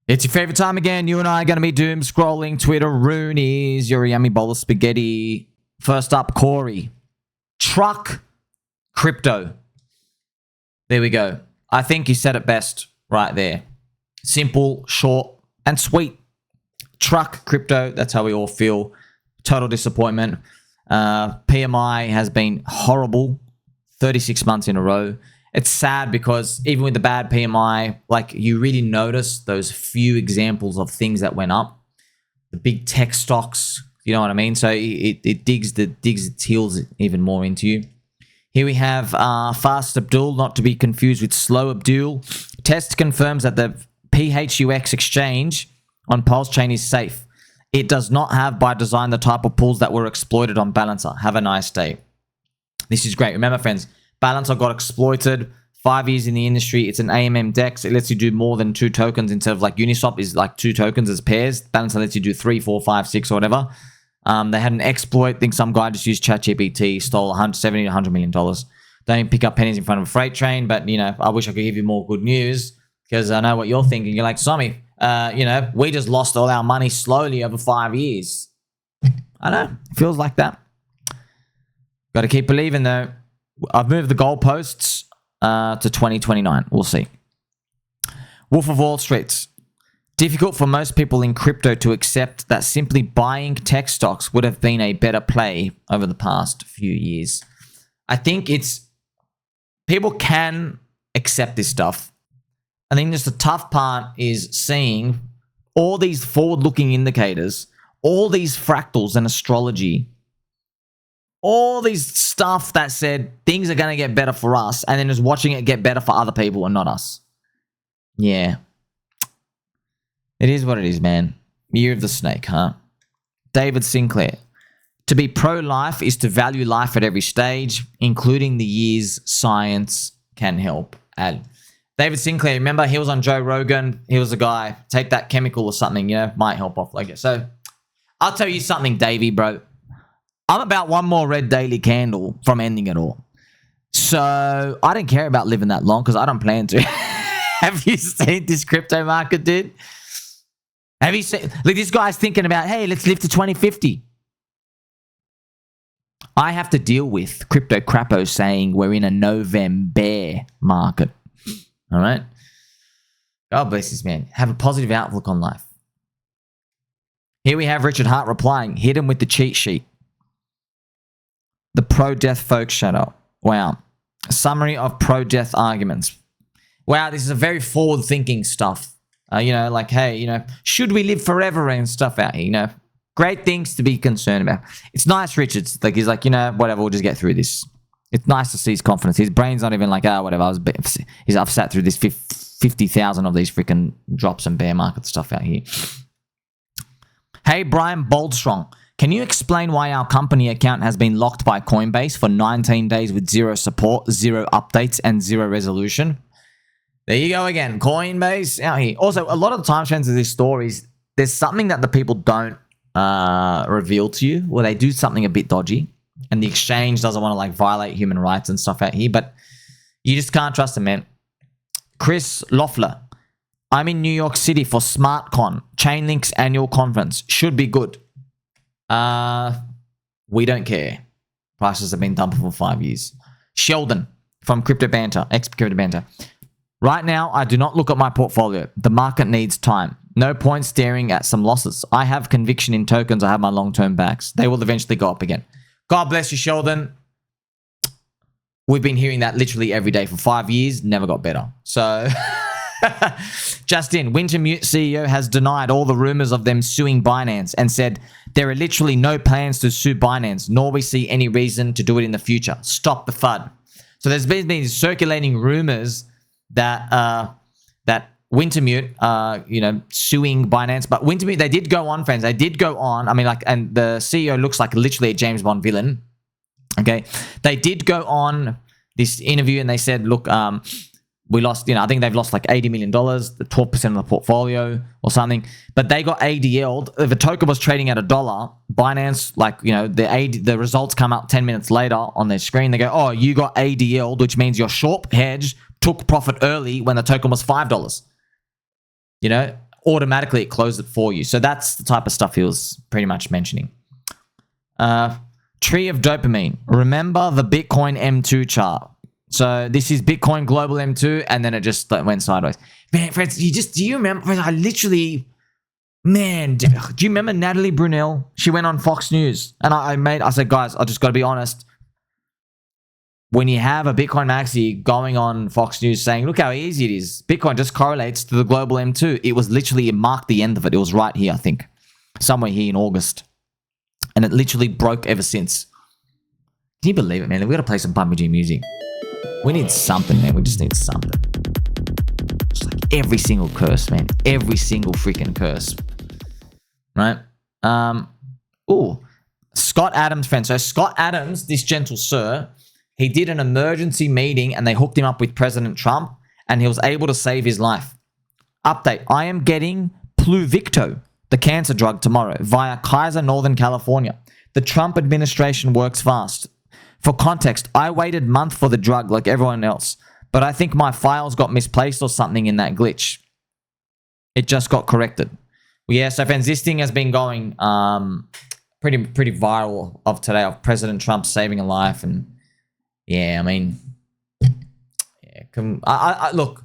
It's your favorite time again. You and I are going to be doom scrolling Twitter Roonies. Your yummy bowl of spaghetti. First up, Corey. Truck crypto. There we go. I think you said it best right there. Simple, short, and sweet. Truck crypto. That's how we all feel. Total disappointment. PMI has been horrible. 36 months in a row. It's sad because even with the bad PMI, like you really notice those few examples of things that went up. The big tech stocks, you know what I mean? So it digs its heels even more into you. Here we have Fast Abdul, not to be confused with Slow Abdul. Test confirms that the PHUX exchange on PulseChain is safe. It does not have by design the type of pools that were exploited on Balancer. Have a nice day. This is great. Remember, friends, Balancer got exploited. 5 years in the industry. It's an AMM DEX. It lets you do more than 2 tokens instead of like Uniswap is like 2 tokens as pairs. Balancer lets you do 3, 4, 5, 6 or whatever. They had an exploit. I think some guy just used ChatGPT, stole $70 to $100 million. Don't pick up pennies in front of a freight train, but you know, I wish I could give you more good news because I know what you're thinking. You're like, Somi, you know, we just lost all our money slowly over 5 years. I know. It feels like that. Got to keep believing though. I've moved the goalposts to 2029. We'll see. Wolf of Wall Street. Difficult for most people in crypto to accept that simply buying tech stocks would have been a better play over the past few years. I think it's... people can accept this stuff. I think just the tough part is seeing all these forward-looking indicators, all these fractals and astrology, all these stuff that said things are going to get better for us and then just watching it get better for other people and not us. Yeah. It is what it is, man. Year of the snake, huh? David Sinclair. To be pro-life is to value life at every stage, including the years science can help add. David Sinclair, remember he was on Joe Rogan. He was a guy, take that chemical or something, you know, might help off like it. So I'll tell you something, Davey, bro. I'm about one more red daily candle from ending it all. So I don't care about living that long because I don't plan to. Have you seen this crypto market, dude? Have you seen... look, this guy's thinking about, hey, let's live to 2050. I have to deal with Crypto Crappo saying we're in a November bear market. All right? God bless this man. Have a positive outlook on life. Here we have Richard Hart replying, hit him with the cheat sheet. The pro-death folks shut up. Wow. A summary of pro-death arguments. Wow, this is a very forward-thinking stuff. You know, like, hey, you know, should we live forever and stuff out here? You know, great things to be concerned about. It's nice, Richard's like, he's like, you know, whatever, we'll just get through this. It's nice to see his confidence. His brain's not even like, whatever. I've sat through this 50,000 of these freaking drops and bear market stuff out here. Hey, Brian Boldstrong. Can you explain why our company account has been locked by Coinbase for 19 days with 0 support, 0 updates, and 0 resolution? There you go again. Coinbase out here. Also, a lot of the time, friends, of these stories, there's something that the people don't reveal to you, where they do something a bit dodgy, and the exchange doesn't want to like violate human rights and stuff out here, but you just can't trust them, man. Chris Loeffler. I'm in New York City for SmartCon, ChainLink's annual conference. Should be good. We don't care. Prices have been dumping for 5 years. Sheldon from Crypto Banter, ex-Crypto Banter. Right now, I do not look at my portfolio. The market needs time. No point staring at some losses. I have conviction in tokens. I have my long-term backs. They will eventually go up again. God bless you, Sheldon. We've been hearing that literally every day for 5 years. Never got better. So... Justin, WinterMute CEO has denied all the rumors of them suing Binance and said there are literally no plans to sue Binance, nor we see any reason to do it in the future. Stop the FUD. So there's been circulating rumors that that WinterMute, you know, suing Binance, but WinterMute, they did go on, friends. They did go on. I mean, like, and the CEO looks like literally a James Bond villain. Okay, they did go on this interview and they said, look, we lost, you know, I think they've lost like $80 million, the 12% of the portfolio or something. But they got ADL'd. If a token was trading at $1, Binance, like, you know, the results come up 10 minutes later on their screen. They go, oh, you got ADL'd, which means your short hedge took profit early when the token was $5. You know, automatically it closed it for you. So that's the type of stuff he was pretty much mentioning. Tree of dopamine. Remember the Bitcoin M2 chart. So this is Bitcoin Global M2, and then it just went sideways. Man, friends, do you remember? I literally, man, do you remember Natalie Brunell? She went on Fox News, and I said, guys, I just got to be honest. When you have a Bitcoin maxi going on Fox News saying, look how easy it is, Bitcoin just correlates to the Global M2. It was literally, it marked the end of it. It was right here, I think, somewhere here in August. And it literally broke ever since. Can you believe it, man? We got to play some PUBG music. We need something, man. We just need something. Just like every single curse, man. Every single freaking curse. Right? Scott Adams, friend. So Scott Adams, this gentle sir, he did an emergency meeting and they hooked him up with President Trump and he was able to save his life. Update. I am getting Pluvicto, the cancer drug, tomorrow via Kaiser Northern California. The Trump administration works fast. For context, I waited a month for the drug like everyone else, but I think my files got misplaced or something in that glitch. It just got corrected. Yeah, so friends, this thing has been going pretty viral of today, of President Trump saving a life. And yeah, I mean, yeah, look,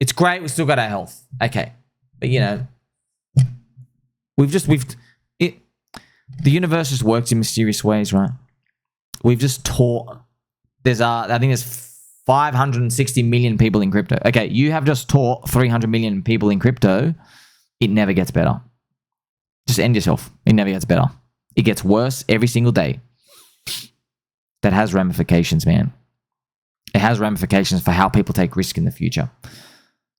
it's great. We still got our health. Okay. But you know, the universe just works in mysterious ways, right? We've just taught, I think there's 560 million people in crypto. Okay, you have just taught 300 million people in crypto. It never gets better. Just end yourself. It never gets better. It gets worse every single day. That has ramifications, man. It has ramifications for how people take risk in the future.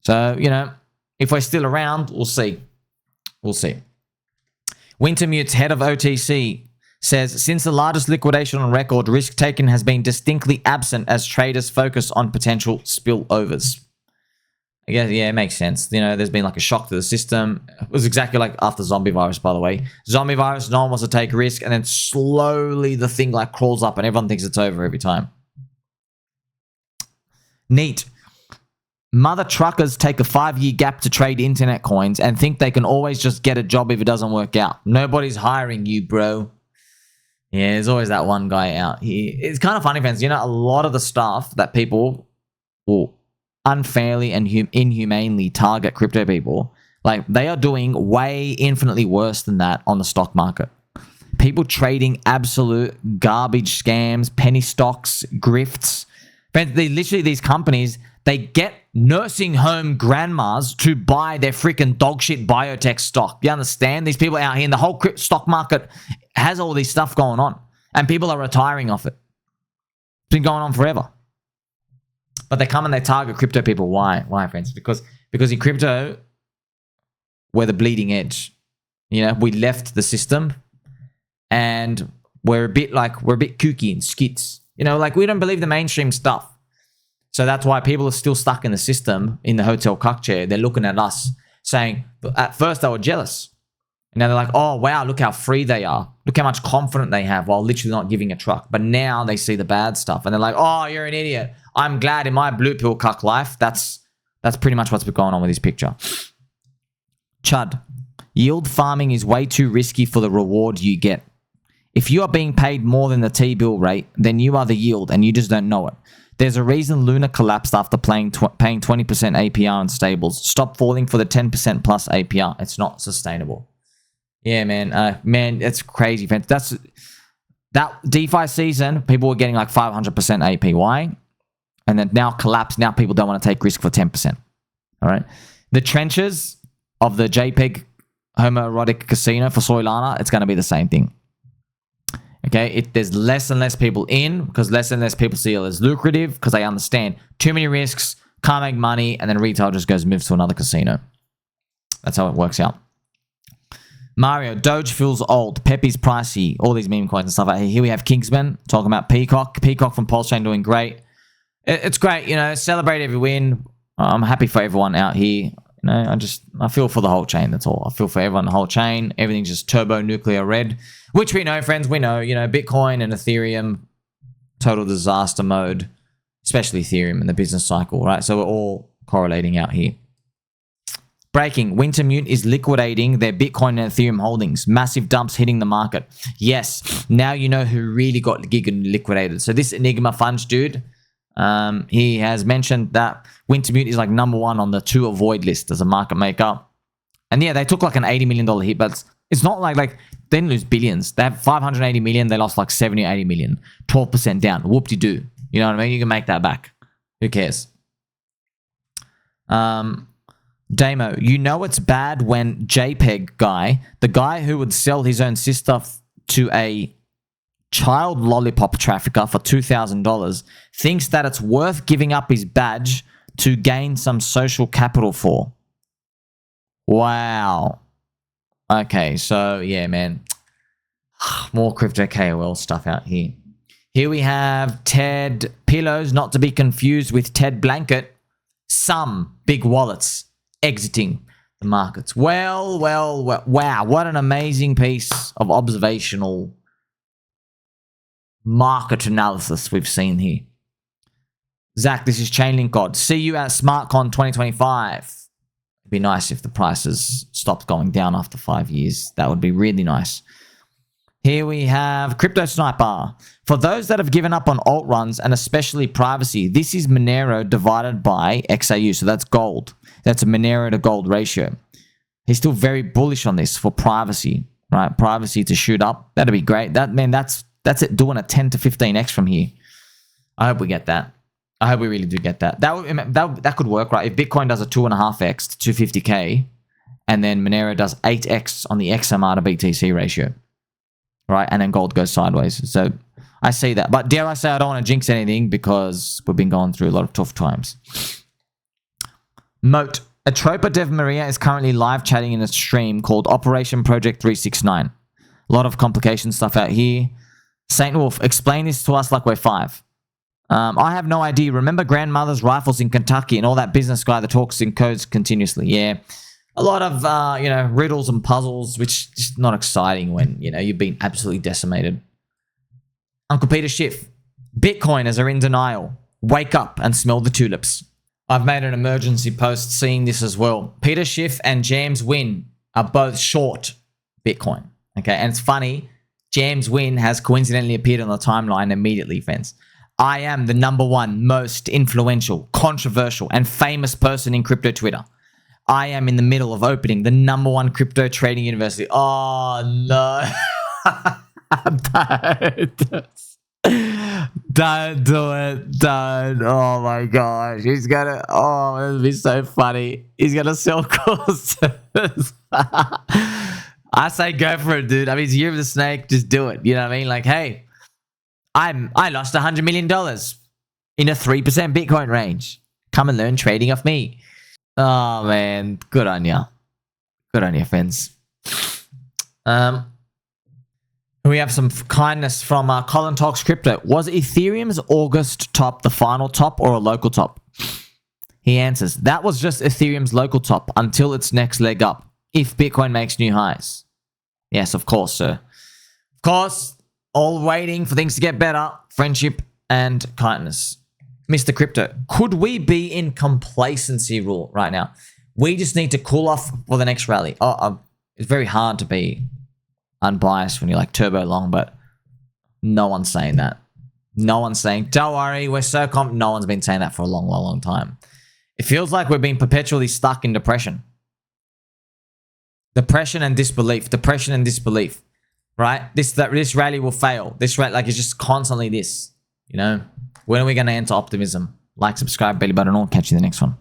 So, you know, if we're still around, we'll see. We'll see. WinterMute's head of OTC says, since the largest liquidation on record, risk taken has been distinctly absent as traders focus on potential spillovers. I guess, yeah, it makes sense. You know, there's been like a shock to the system. It was exactly like after zombie virus, by the way. Zombie virus, no one wants to take risk, and then slowly the thing like crawls up and everyone thinks it's over every time. Neat. Mother truckers take a 5-year gap to trade internet coins and think they can always just get a job if it doesn't work out. Nobody's hiring you, bro. Yeah, there's always that one guy out here. It's kind of funny, friends. You know, a lot of the stuff that people will unfairly and inhumanely target crypto people, like they are doing way infinitely worse than that on the stock market. People trading absolute garbage scams, penny stocks, grifts. Friends, these companies, they get nursing home grandmas to buy their freaking dog shit biotech stock. You understand? These people out here in the whole stock market has all this stuff going on, and people are retiring off it. It's been going on forever. But they come and they target crypto people. Why? Why, friends? Because in crypto, we're the bleeding edge. You know, we left the system and we're a bit kooky and skits. You know, like we don't believe the mainstream stuff. So that's why people are still stuck in the system, in the hotel cuck chair. They're looking at us saying, at first they were jealous. And now they're like, oh, wow, look how free they are. Look how much confidence they have while literally not giving a truck. But now they see the bad stuff. And they're like, oh, you're an idiot. I'm glad in my blue pill cuck life. That's pretty much what's been going on with this picture. Chud. Yield farming is way too risky for the reward you get. If you are being paid more than the T-bill rate, then you are the yield and you just don't know it. There's a reason Luna collapsed after paying 20% APR on stables. Stop falling for the 10% plus APR. It's not sustainable. Yeah, man. Man, it's crazy. That DeFi season, people were getting like 500% APY. And then now collapse. Now people don't want to take risk for 10%. All right. The trenches of the JPEG homoerotic casino for Solana, it's going to be the same thing. Okay, there's less and less people in because less and less people see it as lucrative because they understand too many risks, can't make money, and then retail just moves to another casino. That's how it works out. Mario, Doge feels old, Pepe's pricey, all these meme coins and stuff. Here we have Kingsman talking about Peacock. Peacock from PulseChain doing great. It's great, you know, celebrate every win. I'm happy for everyone out here. You know, I feel for the whole chain, that's all. I feel for everyone, the whole chain. Everything's just turbo nuclear red, which we know, friends, we know, you know, Bitcoin and Ethereum, total disaster mode, especially Ethereum in the business cycle, right? So we're all correlating out here. Breaking. WinterMute is liquidating their Bitcoin and Ethereum holdings. Massive dumps hitting the market. Yes. Now you know who really got liquidated. So this Enigma Funds dude, he has mentioned that WinterMute is like #1 on the to avoid list as a market maker. And yeah, they took like an $80 million hit, but it's not like they didn't lose billions. They have 580 million. They lost like 70 or 80 million. 12% down. Whoop-de-doo. You know what I mean? You can make that back. Who cares? Damo, you know it's bad when JPEG guy, the guy who would sell his own sister to a child lollipop trafficker for $2,000, thinks that it's worth giving up his badge to gain some social capital for. Wow. Okay, so yeah, man. More crypto KOL stuff out here. Here we have Ted Pillows, not to be confused with Ted Blanket. Some big wallets exiting the markets. Well, wow. What an amazing piece of observational market analysis we've seen here. Zach, this is ChainLink God. See you at SmartCon 2025. It'd be nice if the prices stopped going down after 5 years. That would be really nice. Here we have CryptoSniper. For those that have given up on alt runs and especially privacy, this is Monero divided by XAU. So that's gold. That's a Monero to gold ratio. He's still very bullish on this for privacy, right? Privacy to shoot up. That'd be great. That's it doing a 10 to 15x from here. I hope we get that. I hope we really do get that. That could work, right? If Bitcoin does a 2.5x to 250K and then Monero does 8x on the XMR to BTC ratio, right? And then gold goes sideways. So I see that. But dare I say I don't want to jinx anything because we've been going through a lot of tough times. Moat. Atropa Dev Maria is currently live chatting in a stream called Operation Project 369. A lot of complication stuff out here. Saint Wolf, explain this to us like we're 5. I have no idea. Remember grandmother's rifles in Kentucky and all that business guy that talks in codes continuously? Yeah. A lot of, riddles and puzzles, which is just not exciting when, you've been absolutely decimated. Uncle Peter Schiff. Bitcoiners are in denial. Wake up and smell the tulips. I've made an emergency post seeing this as well. Peter Schiff and James Wynn are both short Bitcoin. Okay, and it's funny. James Wynn has coincidentally appeared on the timeline immediately, friends. I am the #1 most influential, controversial, and famous person in crypto Twitter. I am in the middle of opening the #1 crypto trading university. Oh, no. Don't do it. Don't. Oh, my gosh. He's going to... Oh, this would be so funny. He's going to sell courses. I say go for it, dude. I mean, it's Year of the Snake. Just do it. You know what I mean? Like, hey, I lost $100 million in a 3% Bitcoin range. Come and learn trading off me. Oh, man. Good on ya. Good on you, friends. We have some kindness from Colin Talks Crypto. Was Ethereum's August top the final top or a local top? He answers, that was just Ethereum's local top until its next leg up, if Bitcoin makes new highs. Yes, of course, sir. Of course, all waiting for things to get better. Friendship and kindness. Mr. Crypto, could we be in complacency rule right now? We just need to cool off for the next rally. It's very hard to be unbiased when you're like turbo long, but no one's saying that. No one's saying, don't worry, we're so confident. No one's been saying that for a long, long, long time. It feels like we've been perpetually stuck in depression. Depression and disbelief. Depression and disbelief. Right? This rally will fail. This rally, like, it's just constantly this. When are we going to enter optimism? Like, subscribe, belly button on. Catch you in the next one.